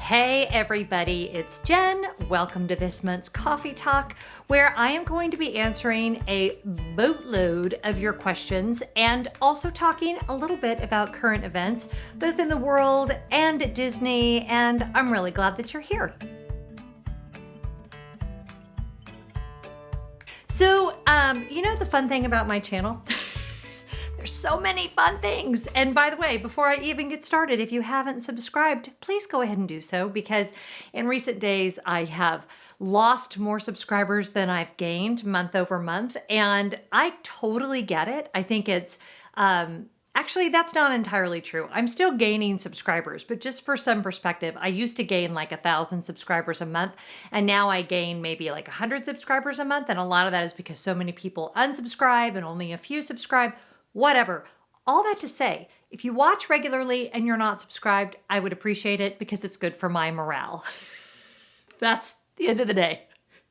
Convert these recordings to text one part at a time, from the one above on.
Hey everybody, it's Jen. Welcome to this month's Coffee Talk, where I am going to be answering a boatload of your questions and also talking a little bit about current events, both in the world and at Disney, and I'm really glad that you're here. So, you know the fun thing about my channel? There's so many fun things. And by the way, before I even get started, if you haven't subscribed, please go ahead and do so, because in recent days, I have lost more subscribers than I've gained month over month. And I totally get it. I think it's, actually, that's not entirely true. I'm still gaining subscribers, but just for some perspective, I used to gain like 1,000 subscribers a month, and now I gain maybe like 100 subscribers a month. And a lot of that is because so many people unsubscribe and only a few subscribe. Whatever. All that to say, if you watch regularly and you're not subscribed, I would appreciate it because it's good for my morale. That's the end of the day.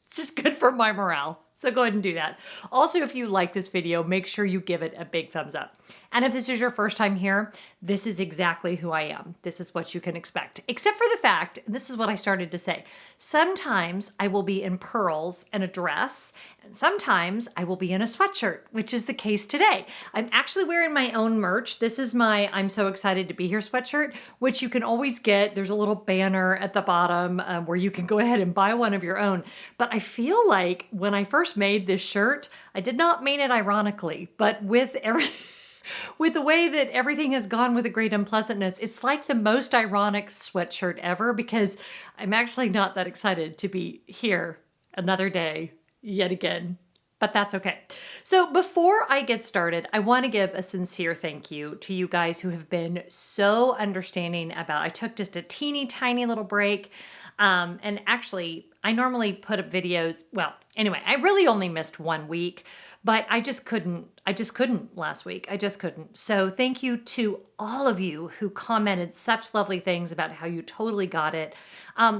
It's just good for my morale. So go ahead and do that. Also, if you like this video, make sure you give it a big thumbs up. And if this is your first time here, this is exactly who I am. This is what you can expect. Except for the fact, and this is what I started to say, sometimes I will be in pearls and a dress, and sometimes I will be in a sweatshirt, which is the case today. I'm actually wearing my own merch. This is my I'm so excited to be here sweatshirt, which you can always get. There's a little banner at the bottom where you can go ahead and buy one of your own. But I feel like when I first made this shirt, I did not mean it ironically, but with the way that everything has gone with a great unpleasantness, it's like the most ironic sweatshirt ever, because I'm actually not that excited to be here another day yet again, but that's okay. So before I get started, I want to give a sincere thank you to you guys who have been so understanding about, I took just a teeny tiny little break. And actually, I normally put up videos. Well, anyway, I really only missed 1 week, but I just couldn't last week. I just couldn't. So thank you to all of you who commented such lovely things about how you totally got it.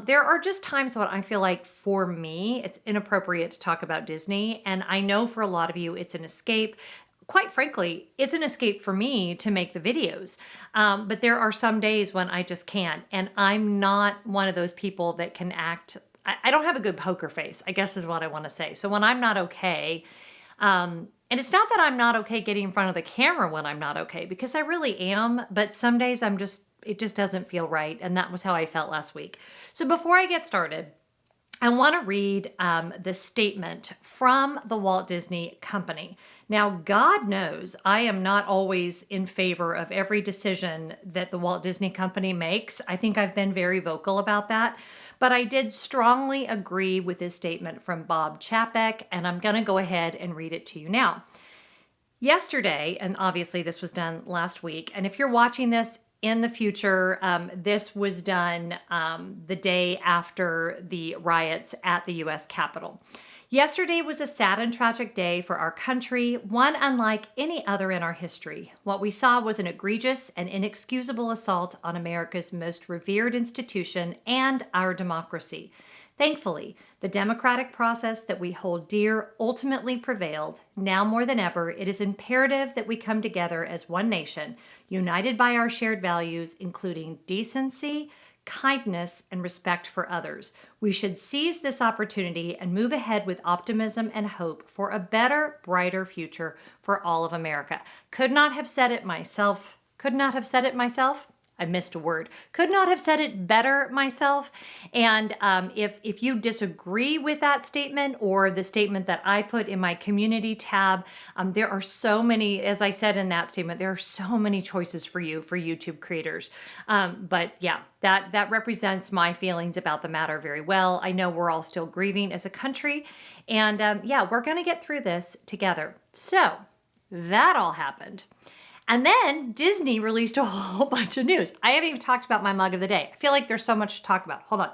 There are just times when I feel like for me, it's inappropriate to talk about Disney. And I know for a lot of you, it's an escape. Quite frankly, it's an escape for me to make the videos. But there are some days when I just can't. And I'm not one of those people that can act. I don't have a good poker face, I guess is what I want to say. So when I'm not okay, and it's not that I'm not okay getting in front of the camera when I'm not okay, because I really am. But some days it just doesn't feel right. And that was how I felt last week. So before I get started, I want to read the statement from the Walt Disney Company. Now, God knows I am not always in favor of every decision that the Walt Disney Company makes. I think I've been very vocal about that. But I did strongly agree with this statement from Bob Chapek, and I'm going to go ahead and read it to you now. Yesterday, and obviously this was done last week, and if you're watching this in the future, this was done the day after the riots at the U.S. Capitol. Yesterday was a sad and tragic day for our country, one unlike any other in our history. What we saw was an egregious and inexcusable assault on America's most revered institution and our democracy. Thankfully, the democratic process that we hold dear ultimately prevailed. Now more than ever, it is imperative that we come together as one nation, united by our shared values, including decency, kindness, and respect for others. We should seize this opportunity and move ahead with optimism and hope for a better, brighter future for all of America. Could not have said it myself. I missed a word. Could not have said it better myself. And if you disagree with that statement or the statement that I put in my community tab, there are so many, as I said in that statement, there are so many choices for you, for YouTube creators. But yeah, that represents my feelings about the matter very well. I know we're all still grieving as a country. And yeah, we're going to get through this together. So that all happened. And then Disney released a whole bunch of news. I haven't even talked about my mug of the day. I feel like there's so much to talk about. Hold on.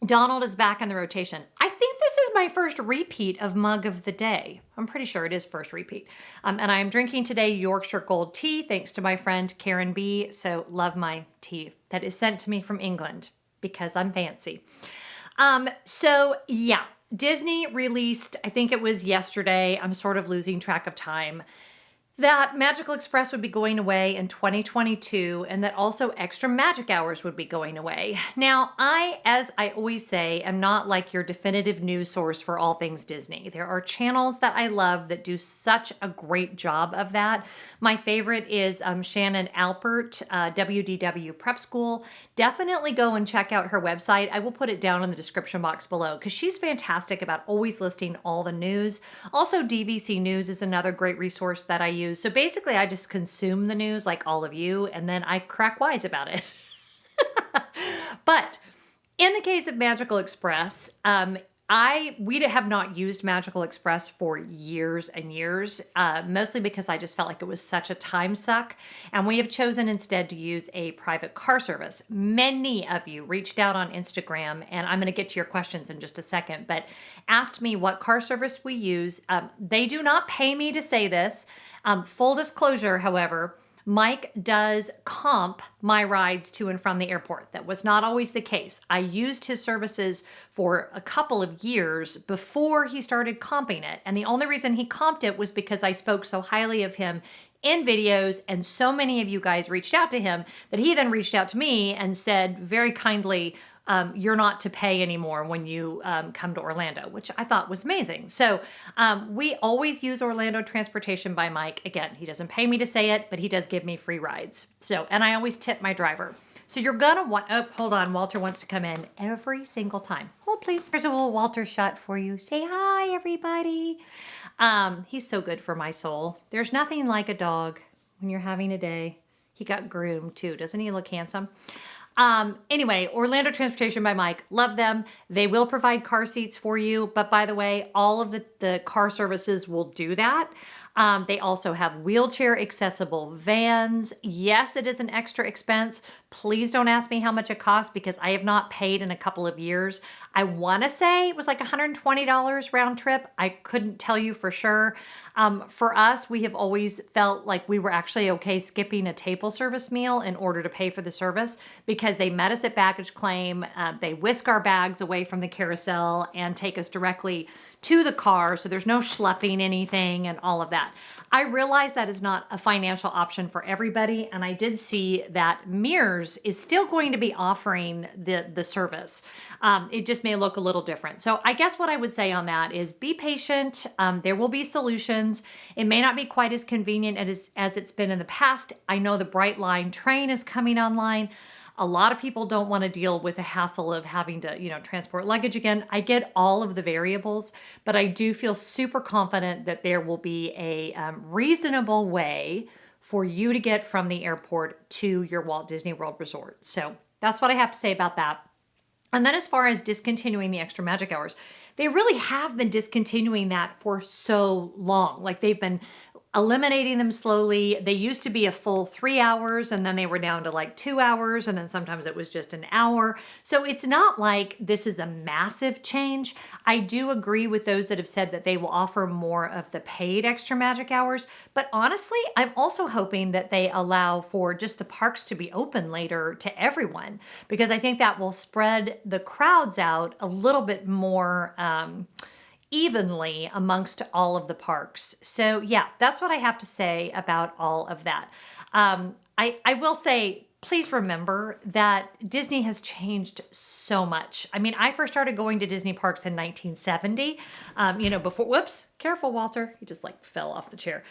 Donald is back in the rotation. I think this is my first repeat of mug of the day. I'm pretty sure it is first repeat. And I am drinking today Yorkshire Gold tea, thanks to my friend Karen B. So love my tea that is sent to me from England because I'm fancy. So yeah, Disney released, I think it was yesterday, I'm sort of losing track of time, that Magical Express would be going away in 2022 and that also extra magic hours would be going away. Now, as I always say, am not like your definitive news source for all things Disney. There are channels that I love that do such a great job of that. My favorite is Shannon Alpert, WDW Prep School. Definitely go and check out her website. I will put it down in the description box below because she's fantastic about always listing all the news. Also, DVC News is another great resource that I use. So basically, I just consume the news like all of you, and then I crack wise about it. But in the case of Magical Express, we have not used Magical Express for years and years, mostly because I just felt like it was such a time suck. And we have chosen instead to use a private car service. Many of you reached out on Instagram, and I'm going to get to your questions in just a second, but asked me what car service we use. They do not pay me to say this. Full disclosure, however, Mike does comp my rides to and from the airport. That was not always the case. I used his services for a couple of years before he started comping it. And the only reason he comped it was because I spoke so highly of him in videos, and so many of you guys reached out to him that he then reached out to me and said very kindly, you're not to pay anymore when you come to Orlando, which I thought was amazing. So we always use Orlando Transportation by Mike. Again, he doesn't pay me to say it, but he does give me free rides. So, and I always tip my driver. So you're gonna want, oh, hold on, Walter wants to come in every single time. Hold please, there's a little Walter shot for you. Say hi, everybody. He's so good for my soul. There's nothing like a dog when you're having a day. He got groomed too. Doesn't he look handsome? Anyway, Orlando Transportation by Mike, love them. They will provide car seats for you. But by the way, all of the car services will do that. They also have wheelchair accessible vans. Yes, it is an extra expense. Please don't ask me how much it costs because I have not paid in a couple of years. I want to say it was like $120 round trip. I couldn't tell you for sure. For us, we have always felt like we were actually okay skipping a table service meal in order to pay for the service because they met us at baggage claim. They whisk our bags away from the carousel and take us directly to the car. So there's no schlepping anything and all of that. I realize that is not a financial option for everybody. And I did see that Mears is still going to be offering the service. It just may look a little different. So I guess what I would say on that is be patient. There will be solutions. It may not be quite as convenient as it's been in the past. I know the Bright Line train is coming online. A lot of people don't want to deal with the hassle of having to, transport luggage again. I get all of the variables, but I do feel super confident that there will be a reasonable way for you to get from the airport to your Walt Disney World Resort. So that's what I have to say about that. And then as far as discontinuing the extra magic hours, they really have been discontinuing that for so long. Like they've been eliminating them slowly. They used to be a full 3 hours and then they were down to like 2 hours and then sometimes it was just an hour. So it's not like this is a massive change. I do agree with those that have said that they will offer more of the paid extra magic hours. But honestly, I'm also hoping that they allow for just the parks to be open later to everyone because I think that will spread the crowds out a little bit more evenly amongst all of the parks. So yeah, that's what I have to say about all of that. I will say, please remember that Disney has changed so much. I mean, I first started going to Disney parks in 1970, before, whoops, careful, Walter. He just like fell off the chair.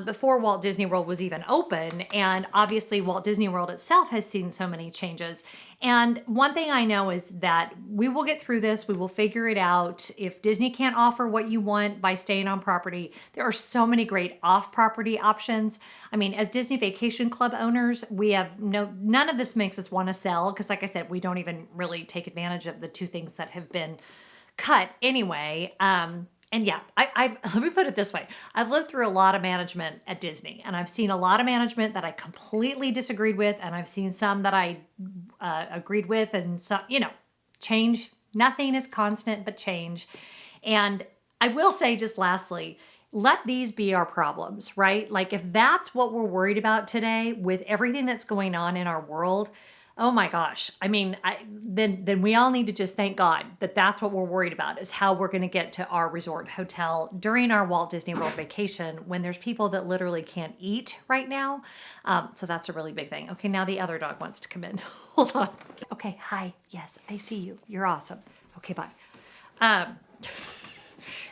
Before Walt Disney World was even open. And obviously Walt Disney World itself has seen so many changes. And one thing I know is that we will get through this. We will figure it out. If Disney can't offer what you want by staying on property, there are so many great off-property options. I mean, as Disney Vacation Club owners, we have none of this makes us want to sell because like I said, we don't even really take advantage of the two things that have been cut anyway. And yeah, let me put it this way. I've lived through a lot of management at Disney and I've seen a lot of management that I completely disagreed with. And I've seen some that I agreed with and some, change. Nothing is constant but change. And I will say just lastly, let these be our problems, right? Like if that's what we're worried about today with everything that's going on in our world, Oh my gosh. I mean, then we all need to just thank God that that's what we're worried about, is how we're going to get to our resort hotel during our Walt Disney World vacation when there's people that literally can't eat right now. So that's a really big thing. Okay, now the other dog wants to come in. Hold on. Okay, hi. Yes, I see you. You're awesome. Okay, bye.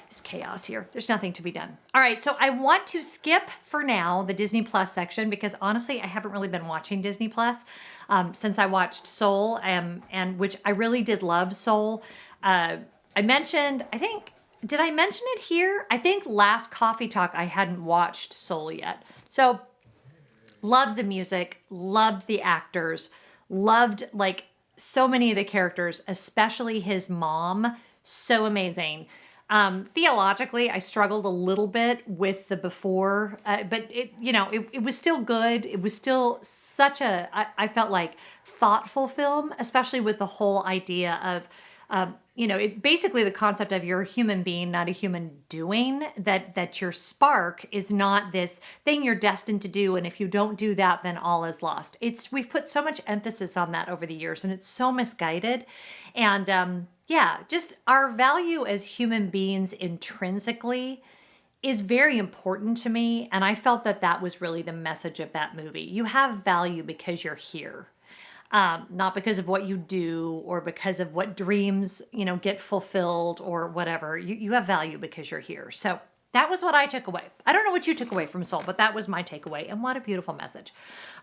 It's chaos here. There's nothing to be done. All right, so I want to skip for now the Disney Plus section because honestly, I haven't really been watching Disney Plus since I watched Soul, and which I really did love Soul. I mentioned, did I mention it here? I think last Coffee Talk I hadn't watched Soul yet. So loved the music, loved the actors, loved like so many of the characters, especially his mom. So amazing. Theologically, I struggled a little bit with the before, but it was still good. It was still such I felt like thoughtful film, especially with the whole idea of, basically the concept of you're a human being, not a human doing, that your spark is not this thing you're destined to do. And if you don't do that, then all is lost. We've put so much emphasis on that over the years and it's so misguided. And, yeah, just our value as human beings intrinsically is very important to me. And I felt that that was really the message of that movie. You have value because you're here, not because of what you do or because of what dreams, get fulfilled or whatever. You have value because you're here. So that was what I took away. I don't know what you took away from Soul, but that was my takeaway. And what a beautiful message.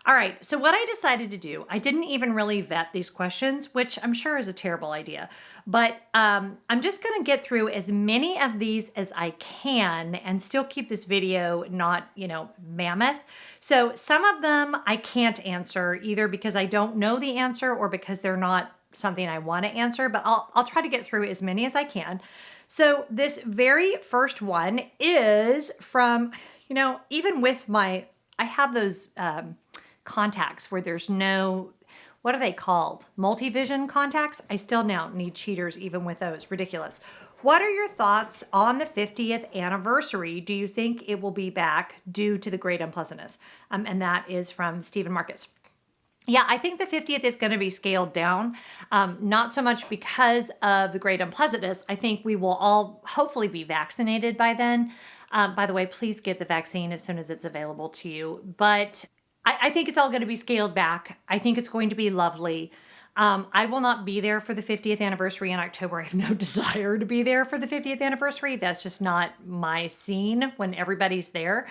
All right. So what I decided to do, I didn't even really vet these questions, which I'm sure is a terrible idea. But I'm just going to get through as many of these as I can and still keep this video not, mammoth. So some of them I can't answer either because I don't know the answer or because they're not something I want to answer, but I'll try to get through as many as I can. So this very first one is from, even with I have those contacts where there's no, what are they called? Multivision contacts? I still now need cheaters even with those. Ridiculous. What are your thoughts on the 50th anniversary? Do you think it will be back due to the great unpleasantness? And that is from Stephen Marcus. Yeah, I think the 50th is going to be scaled down, not so much because of the great unpleasantness. I think we will all hopefully be vaccinated by then. By the way, please get the vaccine as soon as it's available to you. But I think it's all going to be scaled back. I think it's going to be lovely. I will not be there for the 50th anniversary in October. I have no desire to be there for the 50th anniversary. That's just not my scene when everybody's there.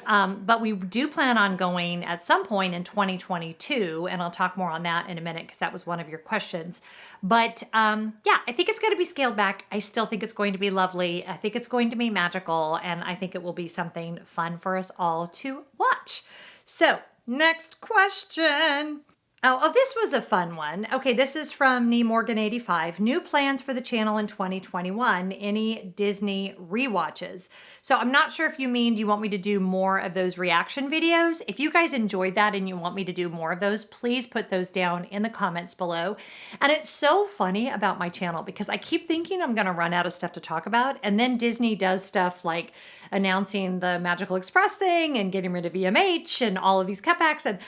But we do plan on going at some point in 2022, and I'll talk more on that in a minute because that was one of your questions. But yeah, I think it's going to be scaled back. I still think it's going to be lovely. I think it's going to be magical, and I think it will be something fun for us all to watch. So, next question. Oh, this was a fun one. Okay, this is from Morgan85. New plans for the channel in 2021. Any Disney rewatches? So I'm not sure if you mean, do you want me to do more of those reaction videos? If you guys enjoyed that and you want me to do more of those, please put those down in the comments below. And it's so funny about my channel because I keep thinking I'm going to run out of stuff to talk about. And then Disney does stuff like announcing the Magical Express thing and getting rid of EMH and all of these cutbacks. And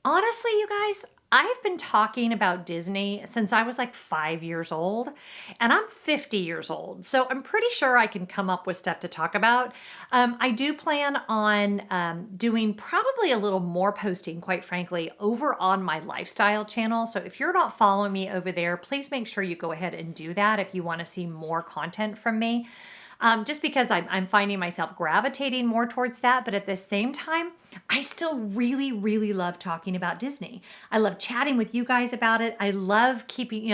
honestly, you guys, I've been talking about Disney since I was like 5 years old, and I'm 50 years old. So I'm pretty sure I can come up with stuff to talk about. I do plan on doing probably a little more posting, quite frankly, over on my lifestyle channel. So if you're not following me over there, please make sure you go ahead and do that if you want to see more content from me. Just because I'm finding myself gravitating more towards that. But at the same time, I still really, really love talking about Disney. I love chatting with you guys about it. I love keeping,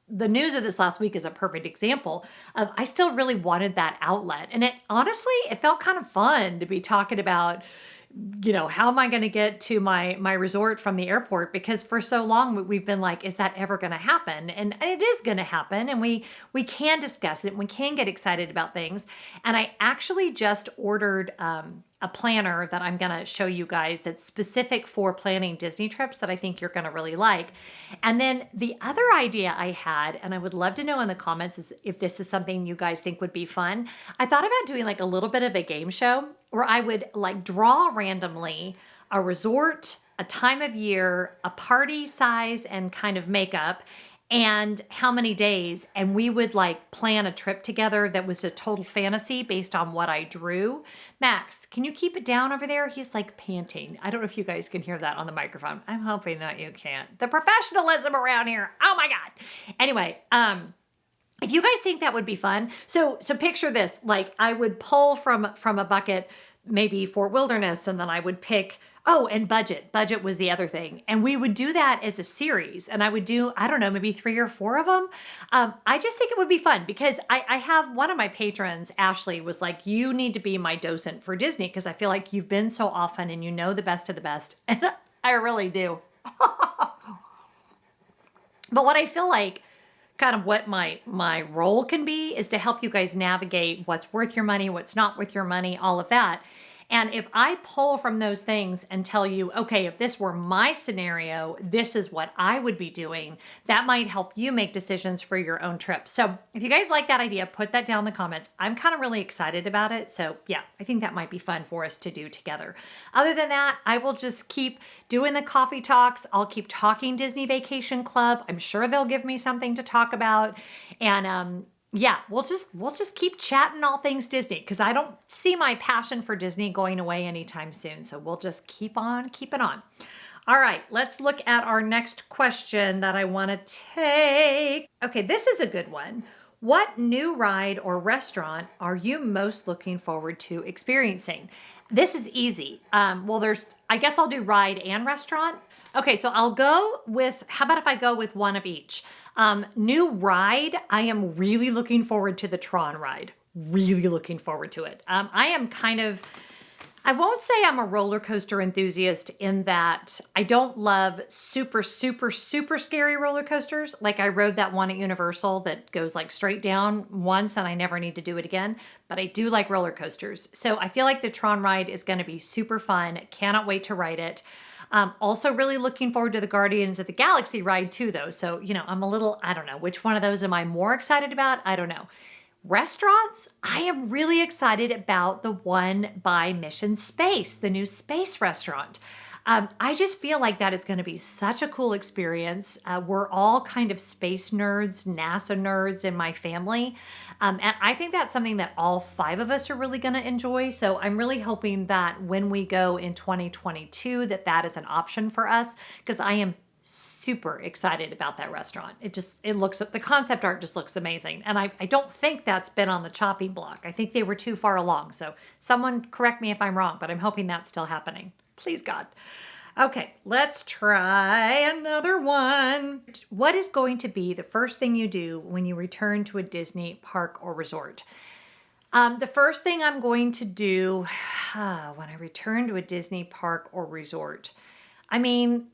the news of this last week is a perfect example of I still really wanted that outlet. And it felt kind of fun to be talking about, how am I going to get to my resort from the airport? Because for so long we've been like, is that ever going to happen? And it is going to happen. And we can discuss it. We can get excited about things. And I actually just ordered a planner that I'm going to show you guys that's specific for planning Disney trips that I think you're going to really like. And then the other idea I had, and I would love to know in the comments is if this is something you guys think would be fun. I thought about doing like a little bit of a game show where I would like draw randomly a resort, a time of year, a party size and kind of makeup, and how many days, and we would like plan a trip together that was a total fantasy based on what I drew. Max, can you keep it down over there? He's like panting. I don't know if you guys can hear that on the microphone. I'm hoping that you can't. The professionalism around here. Oh my God. Anyway, if you guys think that would be fun, so picture this, like I would pull from a bucket, maybe for wilderness, and then I would pick, oh, and budget. Budget was the other thing. And we would do that as a series. And I would do, I don't know, maybe 3 or 4 of them. I just think it would be fun because I have one of my patrons, Ashley, was like, you need to be my docent for Disney because I feel like you've been so often and you know the best of the best. And I really do. But what I feel like, kind of what my role can be is to help you guys navigate what's worth your money, what's not worth your money, all of that. And if I pull from those things and tell you, okay, if this were my scenario, this is what I would be doing, that might help you make decisions for your own trip. So if you guys like that idea, put that down in the comments. I'm kind of really excited about it. So yeah, I think that might be fun for us to do together. Other than that, I will just keep doing the coffee talks. I'll keep talking Disney Vacation Club. I'm sure they'll give me something to talk about. And yeah, we'll just keep chatting all things Disney because I don't see my passion for Disney going away anytime soon. So we'll just keep on keeping on. All right, let's look at our next question that I want to take. Okay, this is a good one. What new ride or restaurant are you most looking forward to experiencing? This is easy. I guess I'll do ride and restaurant. Okay, so I'll go with, how about if I go with one of each? New ride, I am really looking forward to the Tron ride. Really looking forward to it. I am kind of, I won't say I'm a roller coaster enthusiast in that I don't love super, super, super scary roller coasters. Like I rode that one at Universal that goes like straight down once and I never need to do it again. But I do like roller coasters. So I feel like the Tron ride is going to be super fun. Cannot wait to ride it. Also really looking forward to the Guardians of the Galaxy ride too, though. So, you know, I'm a little, I don't know, which one of those am I more excited about? I don't know. Restaurants, I am really excited about the one by Mission Space, the new space restaurant. I just feel like that is going to be such a cool experience. We're all kind of space nerds, NASA nerds in my family. And I think that's something that all 5 of us are really going to enjoy. So I'm really hoping that when we go in 2022, that is an option for us because I am super excited about that restaurant. It looks, the concept art just looks amazing. And I don't think that's been on the chopping block. I think they were too far along. So someone correct me if I'm wrong, but I'm hoping that's still happening. Please, God. Okay, let's try another one. What is going to be the first thing you do when you return to a Disney park or resort? The first thing I'm going to do when I return to a Disney park or resort, I mean,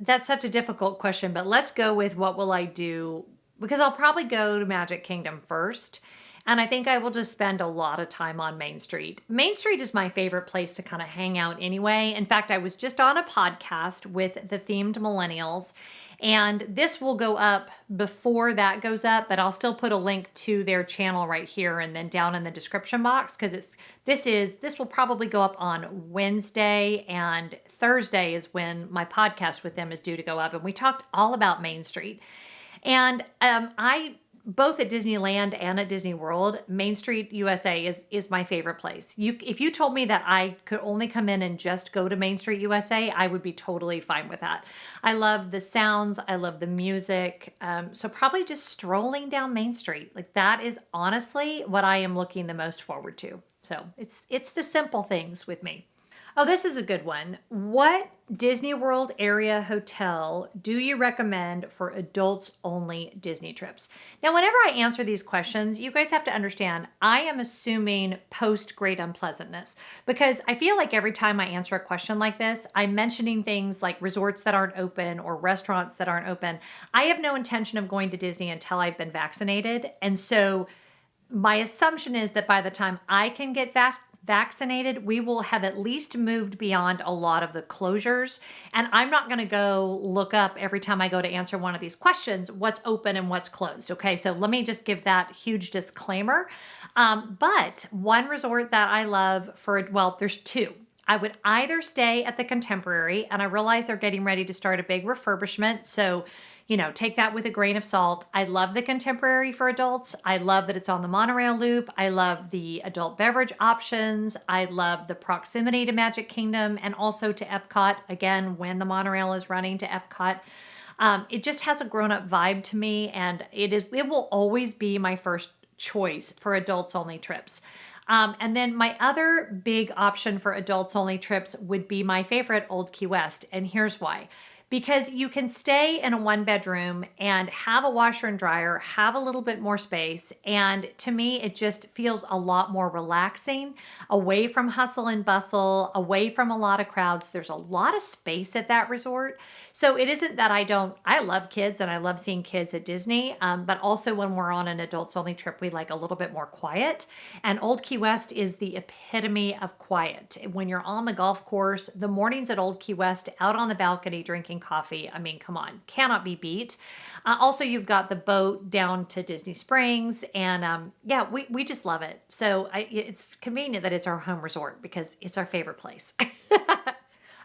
that's such a difficult question, but let's go with what will I do? Because I'll probably go to Magic Kingdom first. And I think I will just spend a lot of time on Main Street. Main Street is my favorite place to kind of hang out anyway. In fact, I was just on a podcast with the Themed Millennials, and this will go up before that goes up, but I'll still put a link to their channel right here and then down in the description box because this will probably go up on Wednesday, and Thursday is when my podcast with them is due to go up. And we talked all about Main Street. And both at Disneyland and at Disney World, Main Street USA is my favorite place. If you told me that I could only come in and just go to Main Street USA, I would be totally fine with that. I love the sounds. I love the music. So probably just strolling down Main Street. Like that is honestly what I am looking the most forward to. So it's the simple things with me. Oh, this is a good one. What Disney World area hotel do you recommend for adults only Disney trips? Now, whenever I answer these questions, you guys have to understand, I am assuming post Great Unpleasantness because I feel like every time I answer a question like this, I'm mentioning things like resorts that aren't open or restaurants that aren't open. I have no intention of going to Disney until I've been vaccinated. And so my assumption is that by the time I can get vaccinated, we will have at least moved beyond a lot of the closures. And I'm not going to go look up every time I go to answer one of these questions, what's open and what's closed. Okay, so let me just give that huge disclaimer. But one resort that I love there's 2. I would either stay at the Contemporary, and I realize they're getting ready to start a big refurbishment. So, take that with a grain of salt. I love the Contemporary for adults. I love that it's on the monorail loop. I love the adult beverage options. I love the proximity to Magic Kingdom and also to Epcot, again, when the monorail is running to Epcot. It just has a grown-up vibe to me, and it will always be my first choice for adults only trips. And then my other big option for adults only trips would be my favorite, Old Key West. And here's why. Because you can stay in a 1-bedroom and have a washer and dryer, have a little bit more space. And to me, it just feels a lot more relaxing, away from hustle and bustle, away from a lot of crowds. There's a lot of space at that resort. So it isn't that I love kids and I love seeing kids at Disney. But also when we're on an adults only trip, we like a little bit more quiet. And Old Key West is the epitome of quiet. When you're on the golf course, the mornings at Old Key West, out on the balcony drinking coffee, I mean, come on, cannot be beat. Also, you've got the boat down to Disney Springs, and yeah, we just love it. So it's convenient that it's our home resort because it's our favorite place.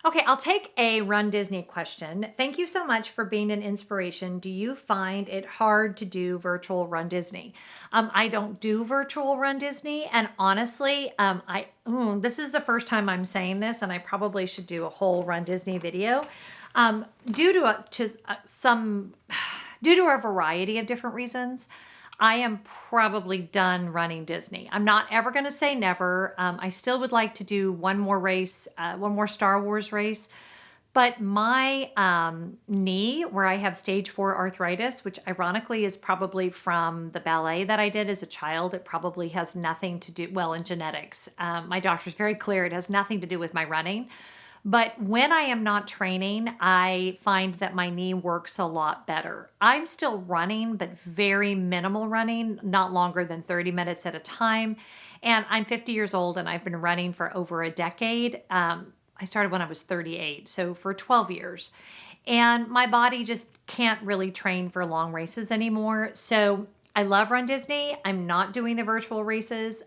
Okay, I'll take a Run Disney question. Thank you so much for being an inspiration. Do you find it hard to do virtual Run Disney? I don't do virtual Run Disney, and honestly, this is the first time I'm saying this, and I probably should do a whole Run Disney video. Due to a variety of different reasons, I am probably done running Disney. I'm not ever going to say never. I still would like to do one more race, one more Star Wars race. But my knee, where I have stage 4 arthritis, which ironically is probably from the ballet that I did as a child, it probably has nothing to do, well, in genetics. My doctor's very clear, it has nothing to do with my running. But when I am not training, I find that my knee works a lot better. I'm still running, but very minimal running, not longer than 30 minutes at a time. And I'm 50 years old and I've been running for over a decade. I started when I was 38, so for 12 years. And my body just can't really train for long races anymore. So I love Run Disney. I'm not doing the virtual races.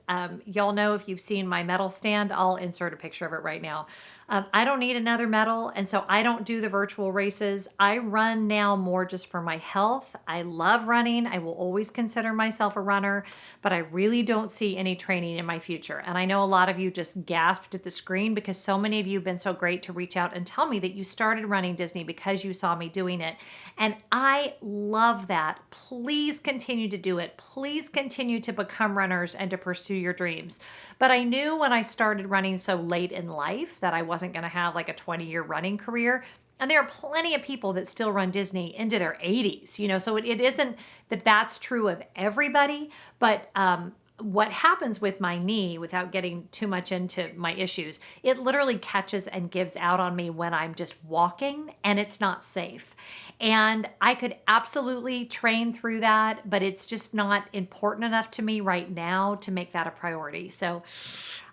Y'all know if you've seen my medal stand, I'll insert a picture of it right now. I don't need another medal, and so I don't do the virtual races. I run now more just for my health. I love running. I will always consider myself a runner, but I really don't see any training in my future. And I know a lot of you just gasped at the screen because so many of you have been so great to reach out and tell me that you started running Disney because you saw me doing it. And I love that. Please continue to do it. Please continue to become runners and to pursue your dreams. But I knew when I started running so late in life that I wasn't going to have like a 20-year running career. And there are plenty of people that still run Disney into their 80s, so it isn't that that's true of everybody, but what happens with my knee, without getting too much into my issues, it literally catches and gives out on me when I'm just walking, and it's not safe. And I could absolutely train through that, but it's just not important enough to me right now to make that a priority. So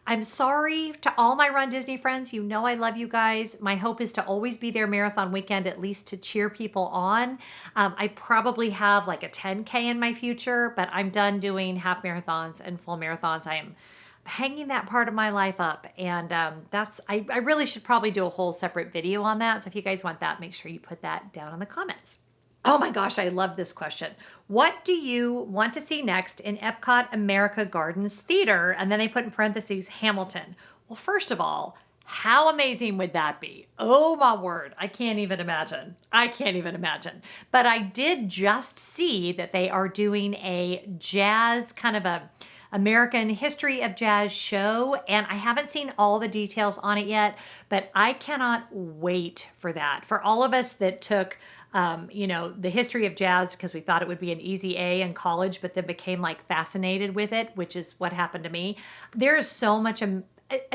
I'm sorry to all my Run Disney friends. You know I love you guys. My hope is to always be there marathon weekend, at least to cheer people on. I probably have like a 10K in my future, but I'm done doing half marathons and full marathons. I am hanging that part of my life up, and I really should probably do a whole separate video on that. So if you guys want that, make sure you put that down in the comments. Oh my gosh, I love this question. What do you want to see next in Epcot America Gardens Theater? And then they put in parentheses, Hamilton. Well, first of all, how amazing would that be? Oh my word, I can't even imagine. I can't even imagine. But I did just see that they are doing a jazz, kind of a American History of Jazz show, and I haven't seen all the details on it yet, but I cannot wait for that. For all of us that took the history of jazz because we thought it would be an easy A in college, but then became like fascinated with it, which is what happened to me. There is so much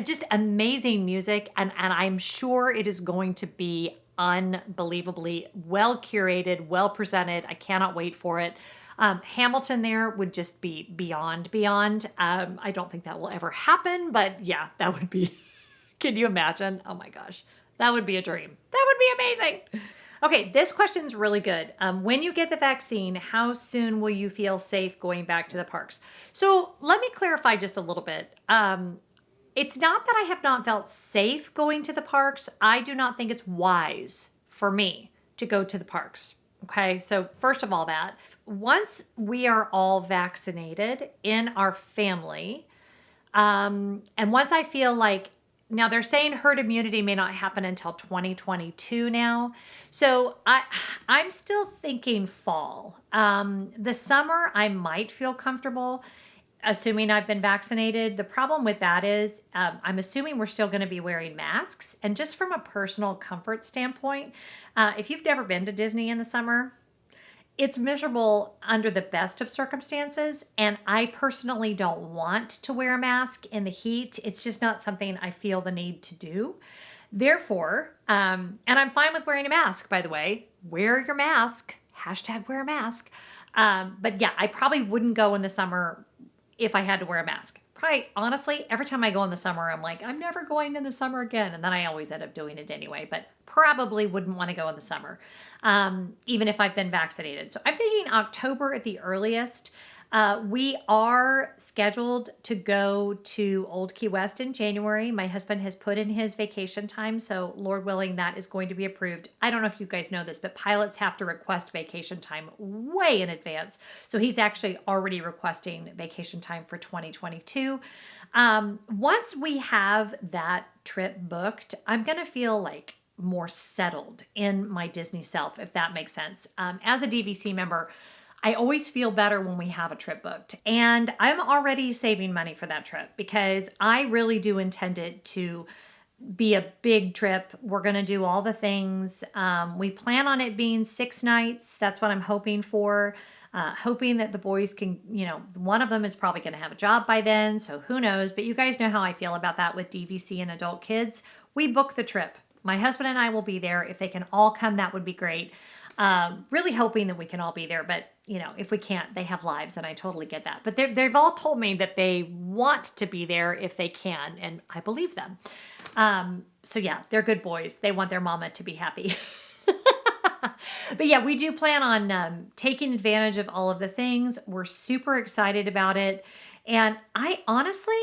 just amazing music, and I'm sure it is going to be unbelievably well curated, well presented. I cannot wait for it. Hamilton there would just be beyond. I don't think that will ever happen, but yeah, that would be, can you imagine? Oh my gosh, that would be a dream. That would be amazing. Okay, this question's really good. When you get the vaccine, how soon will you feel safe going back to the parks? So let me clarify just a little bit. it's not that I have not felt safe going to the parks. I do not think it's wise for me to go to the parks. Okay, so first of all, that once we are all vaccinated in our family, and once I feel like, now they're saying herd immunity may not happen until 2022 now. So I'm still thinking fall. The summer I might feel comfortable, assuming I've been vaccinated. The problem with that is I'm assuming we're still going to be wearing masks. And just from a personal comfort standpoint, if you've never been to Disney in the summer, it's miserable under the best of circumstances. And I personally don't want to wear a mask in the heat. It's just not something I feel the need to do. Therefore, and I'm fine with wearing a mask, by the way. Wear your mask. Hashtag wear a mask. But yeah, I probably wouldn't go in the summer if I had to wear a mask. Probably, honestly, every time I go in the summer, I'm like, I'm never going in the summer again. And then I always end up doing it anyway, but probably wouldn't want to go in the summer, even if I've been vaccinated. So I'm thinking October at the earliest. We are scheduled to go to Old Key West in January. My husband has put in his vacation time, so Lord willing, that is going to be approved. I don't know if you guys know this, but pilots have to request vacation time way in advance. So he's actually already requesting vacation time for 2022. Once we have that trip booked, I'm going to feel like more settled in my Disney self, if that makes sense. As a DVC member, I always feel better when we have a trip booked. And I'm already saving money for that trip because I really do intend it to be a big trip. We're going to do all the things. We plan on it being 6 nights. That's what I'm hoping for. Hoping that the boys can, one of them is probably going to have a job by then. So who knows? But you guys know how I feel about that with DVC and adult kids. We book the trip. My husband and I will be there. If they can all come, that would be great. Really hoping that we can all be there, but if we can't, they have lives, and I totally get that. But they've all told me that they want to be there if they can, and I believe them. So yeah, they're good boys. They want their mama to be happy. But yeah, we do plan on taking advantage of all of the things. We're super excited about it, and I honestly,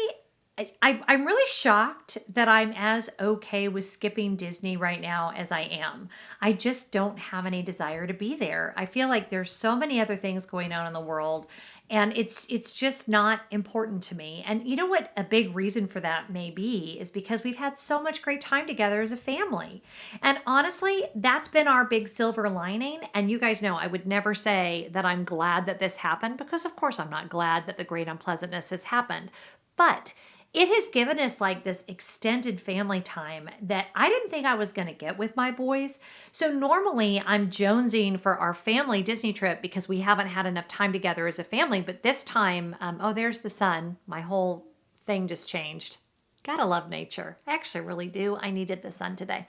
I'm really shocked that I'm as okay with skipping Disney right now as I am. I just don't have any desire to be there. I feel like there's so many other things going on in the world, and it's just not important to me. And you know what a big reason for that may be is because we've had so much great time together as a family. And honestly, that's been our big silver lining. And you guys know I would never say that I'm glad that this happened, because of course I'm not glad that the great unpleasantness has happened. But it has given us like this extended family time that I didn't think I was going to get with my boys. So normally I'm jonesing for our family Disney trip because we haven't had enough time together as a family. But this time, oh, there's the sun. My whole thing just changed. Gotta love nature. I actually really do. I needed the sun today.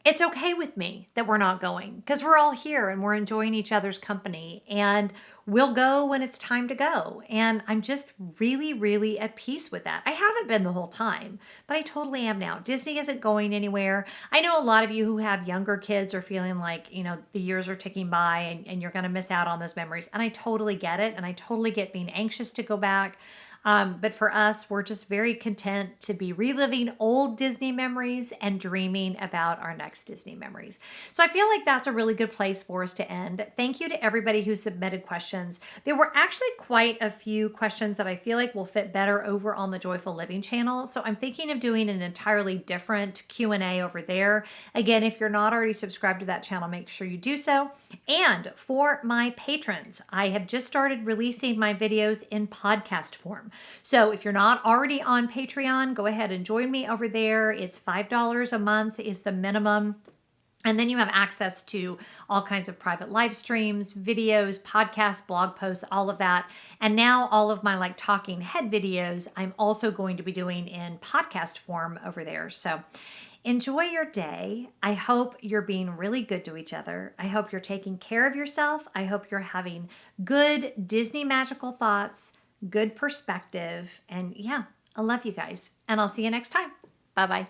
It's okay with me that we're not going because we're all here and we're enjoying each other's company, and we'll go when it's time to go. And I'm just really, really at peace with that. I haven't been the whole time, but I totally am now. Disney isn't going anywhere. I know a lot of you who have younger kids are feeling like, the years are ticking by and you're going to miss out on those memories. And I totally get it. And I totally get being anxious to go back. But for us, we're just very content to be reliving old Disney memories and dreaming about our next Disney memories. So I feel like that's a really good place for us to end. Thank you to everybody who submitted questions. There were actually quite a few questions that I feel like will fit better over on the Joyful Living channel. So I'm thinking of doing an entirely different Q&A over there. Again, if you're not already subscribed to that channel, make sure you do so. And for my patrons, I have just started releasing my videos in podcast form. So if you're not already on Patreon, go ahead and join me over there. It's $5 a month is the minimum. And then you have access to all kinds of private live streams, videos, podcasts, blog posts, all of that. And now all of my talking head videos, I'm also going to be doing in podcast form over there. So enjoy your day. I hope you're being really good to each other. I hope you're taking care of yourself. I hope you're having good Disney magical thoughts, good perspective. And yeah, I love you guys. And I'll see you next time. Bye-bye.